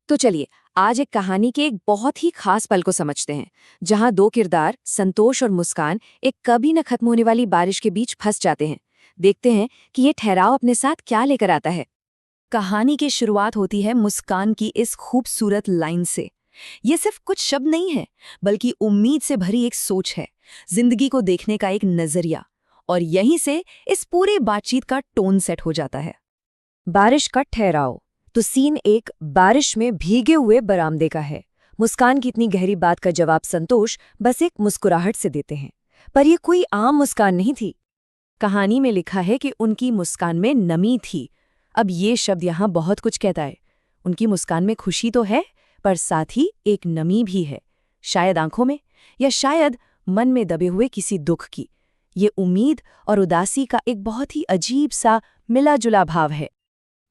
तो चलिए आज एक कहानी के एक बहुत ही खास पल को समझते हैं, जहां दो किरदार संतोष और मुस्कान एक कभी न खत्म होने वाली बारिश के बीच फंस जाते हैं। देखते हैं कि ये ठहराव अपने साथ क्या लेकर आता है। कहानी की शुरुआत होती है मुस्कान की इस खूबसूरत लाइन से। ये सिर्फ कुछ शब्द नहीं है, बल्कि उम्मीद से भरी एक सोच है, जिंदगी को देखने का एक नजरिया। और यहीं से इस पूरे बातचीत का टोन सेट हो जाता है। बारिश का ठहराव। तो सीन एक बारिश में भीगे हुए बरामदे का है। मुस्कान की इतनी गहरी बात का जवाब संतोष बस एक मुस्कुराहट से देते हैं, पर ये कोई आम मुस्कान नहीं थी। कहानी में लिखा है कि उनकी मुस्कान में नमी थी। अब ये शब्द यहाँ बहुत कुछ कहता है। उनकी मुस्कान में खुशी तो है, पर साथ ही एक नमी भी है, शायद आंखों में, या शायद मन में दबे हुए किसी दुख की। ये उम्मीद और उदासी का एक बहुत ही अजीब सा मिला जुला भाव है।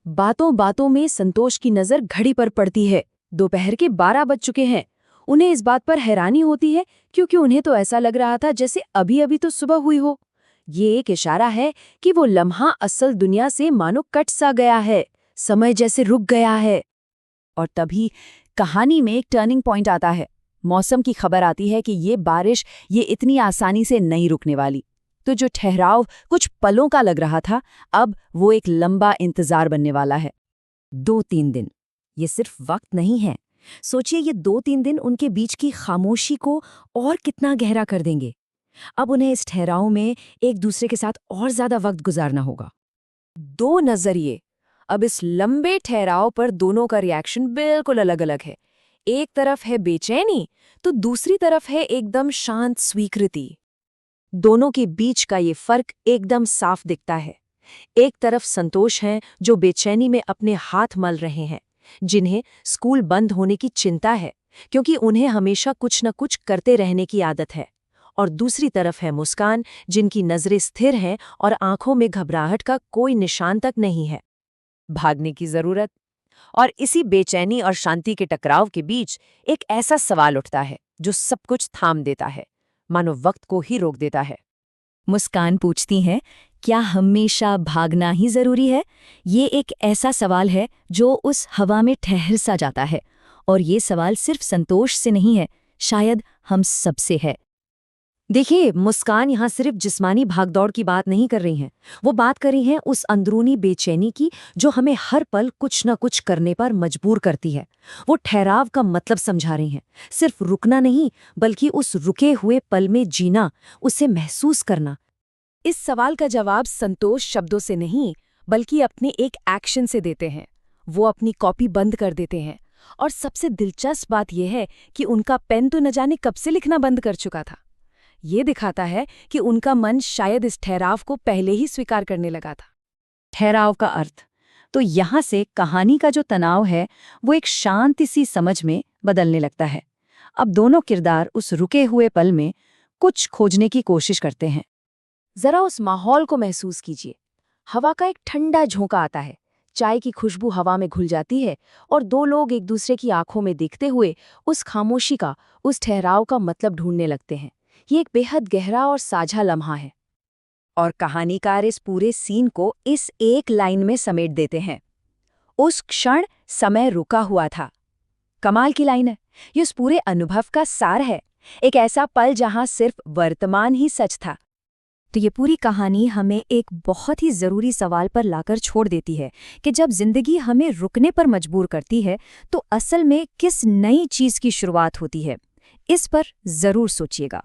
बातों बातों में संतोष की नज़र घड़ी पर पड़ती है। दोपहर के 12 बज चुके हैं। उन्हें इस बात पर हैरानी होती है, क्योंकि उन्हें तो ऐसा लग रहा था जैसे अभी अभी तो सुबह हुई हो। ये एक इशारा है कि वो लम्हा असल दुनिया से मानो कट सा गया है, समय जैसे रुक गया है। और तभी कहानी में एक टर्निंग पॉइंट आता है। मौसम की खबर आती है कि ये बारिश ये इतनी आसानी से नहीं रुकने वाली। तो जो ठहराव कुछ पलों का लग रहा था, अब वो एक लंबा इंतजार बनने वाला है। 2-3 दिन, ये सिर्फ वक्त नहीं है। सोचिए, ये 2-3 दिन उनके बीच की खामोशी को और कितना गहरा कर देंगे। अब उन्हें इस ठहराव में एक दूसरे के साथ और ज्यादा वक्त गुजारना होगा। दो नजरिए। अब इस लंबे ठहराव पर दोनों का रिएक्शन बिल्कुल अलग अलग है। एक तरफ है बेचैनी, तो दूसरी तरफ है एकदम शांत स्वीकृति। दोनों के बीच का ये फर्क एकदम साफ दिखता है। एक तरफ संतोष हैं जो बेचैनी में अपने हाथ मल रहे हैं, जिन्हें स्कूल बंद होने की चिंता है, क्योंकि उन्हें हमेशा कुछ न कुछ करते रहने की आदत है। और दूसरी तरफ है मुस्कान, जिनकी नजरें स्थिर हैं और आंखों में घबराहट का कोई निशान तक नहीं है। भागने की जरूरत। और इसी बेचैनी और शांति के टकराव के बीच एक ऐसा सवाल उठता है जो सब कुछ थाम देता है, मानो वक्त को ही रोक देता है। मुस्कान पूछती हैं, क्या हमेशा भागना ही जरूरी है? ये एक ऐसा सवाल है जो उस हवा में ठहर सा जाता है। और ये सवाल सिर्फ संतोष से नहीं है, शायद हम सबसे है। देखिए, मुस्कान यहाँ सिर्फ जिस्मानी भागदौड़ की बात नहीं कर रही हैं। वो बात कर रही हैं उस अंदरूनी बेचैनी की, जो हमें हर पल कुछ न कुछ करने पर मजबूर करती है। वो ठहराव का मतलब समझा रही हैं, सिर्फ रुकना नहीं, बल्कि उस रुके हुए पल में जीना, उसे महसूस करना। इस सवाल का जवाब संतोष शब्दों से नहीं, बल्कि अपने एक एक्शन से देते हैं। वो अपनी कॉपी बंद कर देते हैं। और सबसे दिलचस्प बात यह है कि उनका पेन तो न जाने कब से लिखना बंद कर चुका था। ये दिखाता है कि उनका मन शायद इस ठहराव को पहले ही स्वीकार करने लगा था। ठहराव का अर्थ तो यहाँ से कहानी का जो तनाव है, वो एक शांति सी समझ में बदलने लगता है। अब दोनों किरदार उस रुके हुए पल में कुछ खोजने की कोशिश करते हैं। जरा उस माहौल को महसूस कीजिए। हवा का एक ठंडा झोंका आता है, चाय की खुशबू हवा में घुल जाती है, और दो लोग एक दूसरे की आंखों में देखते हुए उस खामोशी का, उस ठहराव का मतलब ढूंढने लगते हैं। ये एक बेहद गहरा और साझा लम्हा है। और कहानीकार इस पूरे सीन को इस एक लाइन में समेट देते हैं। उस क्षण समय रुका हुआ था। कमाल की लाइन है। ये उस पूरे अनुभव का सार है। एक ऐसा पल जहां सिर्फ वर्तमान ही सच था। तो ये पूरी कहानी हमें एक बहुत ही ज़रूरी सवाल पर लाकर छोड़ देती है कि जब जिंदगी हमें रुकने पर मजबूर करती है, तो असल में किस नई चीज़ की शुरुआत होती है। इस पर ज़रूर सोचिएगा।